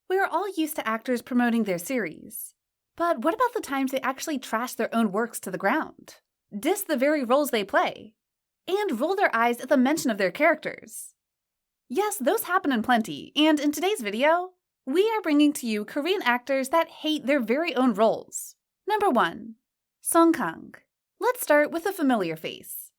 We are all used to actors promoting their series. But what about the times they actually trash their own works to the ground, diss the very roles they play, and roll their eyes at the mention of their characters? Yes, those happen in plenty, and in today's video, we are bringing to you Korean actors that hate their very own roles. Number 1. Kang. Let's start with a familiar face.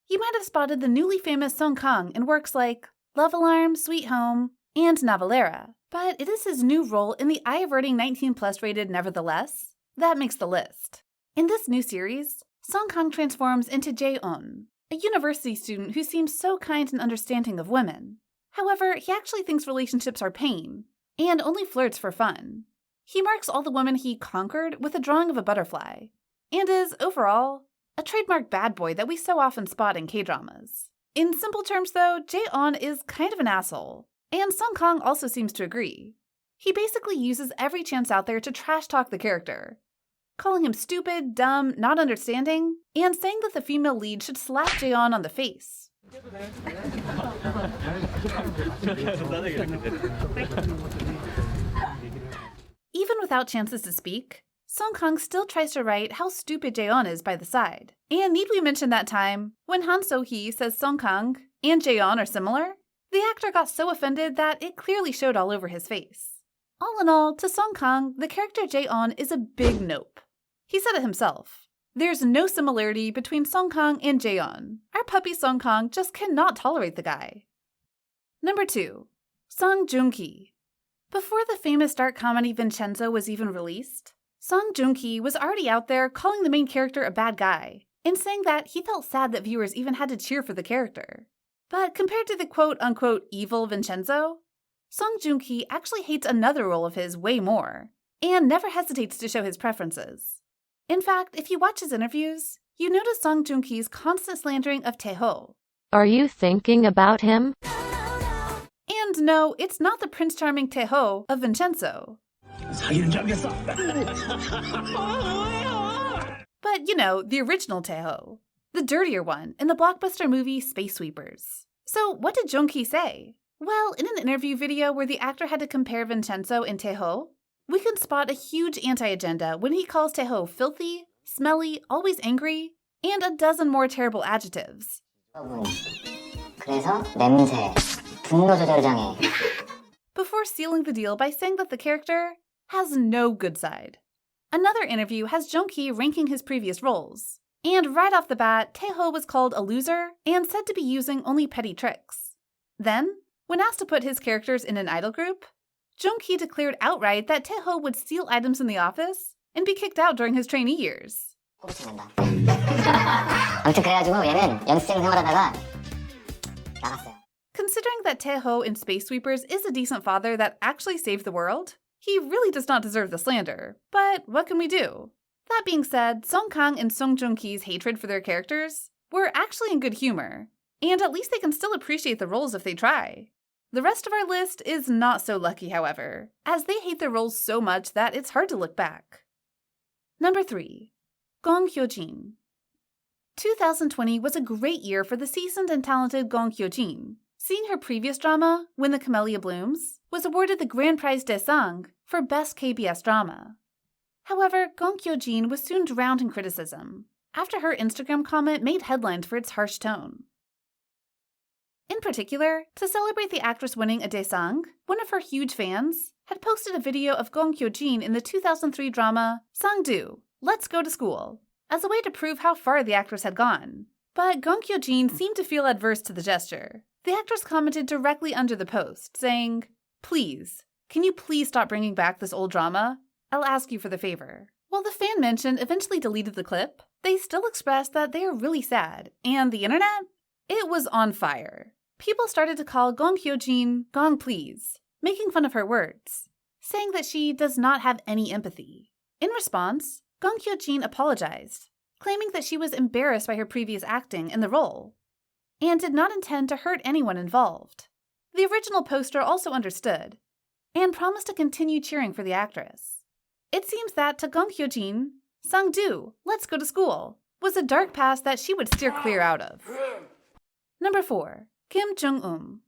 You might have spotted the newly famous Kang in works like Love Alarm, Sweet Home, and Navalera, but it is his new role in the eye-averting 19+ rated Nevertheless that makes the list. In this new series, Kang transforms into Jae-on, a university student who seems so kind and understanding of women. However, he actually thinks relationships are pain, and only flirts for fun. He marks all the women he conquered with a drawing of a butterfly, and is, overall, a trademark bad boy that we so often spot in K-dramas. In simple terms though, Jae-on is kind of an asshole, and Kang also seems to agree. He basically uses every chance out there to trash talk the character, calling him stupid, dumb, not understanding, and saying that the female lead should slap Jae-on on the face. Even without chances to speak, Kang still tries to write how stupid Jae-on is by the side. And need we mention that time when Han So-hee says Kang and Jae-on are similar? The actor got so offended that it clearly showed all over his face. All in all, to Kang, the character Jae-on is a big nope. He said it himself. There's no similarity between Kang and Jae-on. Our puppy Kang just cannot tolerate the guy. Number 2. Junkie. Before the famous dark comedy Vincenzo was even released, Junkie was already out there calling the main character a bad guy, and saying that he felt sad that viewers even had to cheer for the character. But compared to the quote-unquote evil Vincenzo, Junkie actually hates another role of his way more, and never hesitates to show his preferences. In fact, if you watch his interviews, you notice Junkie's constant slandering of Daehee. Are you thinking about him? And no, it's not the Prince Charming Daehee of Vincenzo. But, you know, the original Daehee, the dirtier one in the blockbuster movie Space Sweepers. So what did Junkie say? Well, in an interview video where the actor had to compare Vincenzo and Daehee, we can spot a huge anti-agenda when he calls Daehee filthy, smelly, always angry, and a dozen more terrible adjectives. 그래서 냄새, 분노 조절 장애. Before sealing the deal by saying that the character has no good side. Another interview has Junkie ranking his previous roles, and right off the bat, Daehee was called a loser and said to be using only petty tricks. Then, when asked to put his characters in an idol group, Junkie declared outright that Daehee would steal items in the office and be kicked out during his trainee years. 아무튼 그래가지고 얘는 연습생 생활하다가 나갔어요. Considering that Daehee in Space Sweepers is a decent father that actually saved the world, he really does not deserve the slander. But what can we do? That being said, Kang and Junkie's hatred for their characters were actually in good humor, and at least they can still appreciate the roles if they try. The rest of our list is not so lucky, however, as they hate their roles so much that it's hard to look back. Number 3. Gong Hyejin. 2020 was a great year for the seasoned and talented Gong Hyejin. Seeing her previous drama, When the Camellia Blooms, was awarded the Grand Prize Daesang for Best KBS Drama. However, Gong Hyejin was soon drowned in criticism after her Instagram comment made headlines for its harsh tone. In particular, to celebrate the actress winning a Daesang, one of her huge fans had posted a video of Gong Hyejin in the 2003 drama Sangdu, Let's Go to School, as a way to prove how far the actress had gone. But Gong Hyejin seemed to feel adverse to the gesture. The actress commented directly under the post, saying, "Please, can you please stop bringing back this old drama? I'll ask you for the favor." While the fan mentioned eventually deleted the clip, they still expressed that they are really sad, and the internet? It was on fire. People started to call Gong Hyejin Gong Please, making fun of her words, saying that she does not have any empathy. In response, Gong Hyejin apologized, claiming that she was embarrassed by her previous acting in the role, and did not intend to hurt anyone involved. The original poster also understood, and promised to continue cheering for the actress. It seems that to Gong Hyejin, Sangdu, Let's Go to School, was a dark past that she would steer clear out of. Number 4. Kim Jong-un.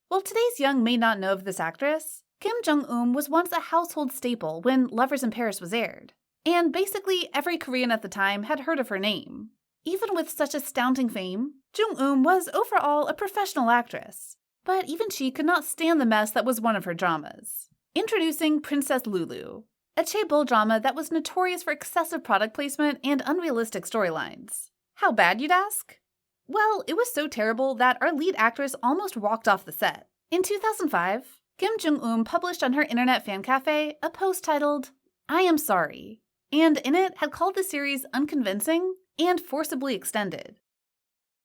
While today's young may not know of this actress, Kim Jong-un was once a household staple when Lovers in Paris was aired, and basically every Korean at the time had heard of her name. Even with such astounding fame, Jong-un was overall a professional actress, but even she could not stand the mess that was one of her dramas. Introducing Princess Lulu, a chaebol drama that was notorious for excessive product placement and unrealistic storylines. How bad, you'd ask? Well, it was so terrible that our lead actress almost walked off the set. In 2005, Kim Jong-un published on her internet fan cafe a post titled, "I am sorry," and in it had called the series unconvincing and forcibly extended.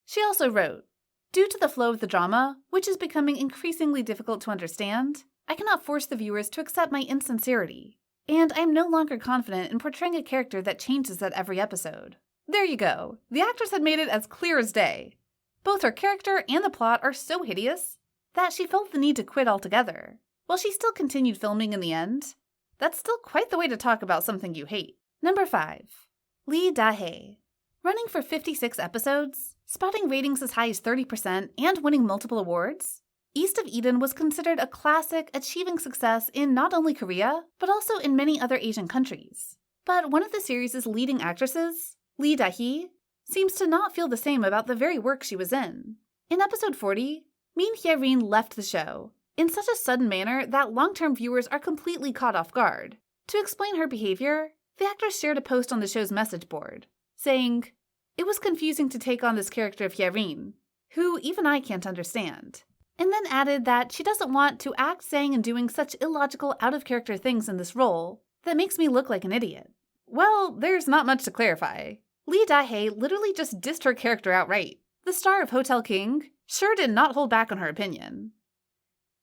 She also wrote, "Due to the flow of the drama, which is becoming increasingly difficult to understand, I cannot force the viewers to accept my insincerity, and I am no longer confident in portraying a character that changes at every episode." There you go. The actress had made it as clear as day. Both her character and the plot are so hideous that she felt the need to quit altogether. While she still continued filming in the end, that's still quite the way to talk about something you hate. Number 5. Lee Daehee. Running for 56 episodes, spotting ratings as high as 30%, and winning multiple awards, East of Eden was considered a classic, achieving success in not only Korea, but also in many other Asian countries. But one of the series' leading actresses, Lee Daehee, seems to not feel the same about the very work she was in. In episode 40, Min Hye-rin left the show in such a sudden manner that long-term viewers are completely caught off guard. To explain her behavior, the actress shared a post on the show's message board, saying, "It was confusing to take on this character of Hye-rin, who even I can't understand," and then added that she doesn't want to act saying and doing such illogical, out-of-character things in this role that makes me look like an idiot. Well, there's not much to clarify. Lee Daehee literally just dissed her character outright. The star of Hotel King sure did not hold back on her opinion.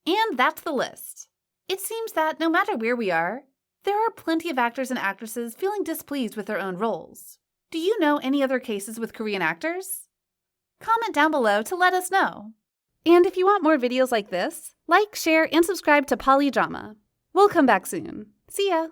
And that's the list. It seems that no matter where we are, there are plenty of actors and actresses feeling displeased with their own roles. Do you know any other cases with Korean actors? Comment down below to let us know. And if you want more videos like this, like, share, and subscribe to bbalidrama. We'll come back soon. See ya!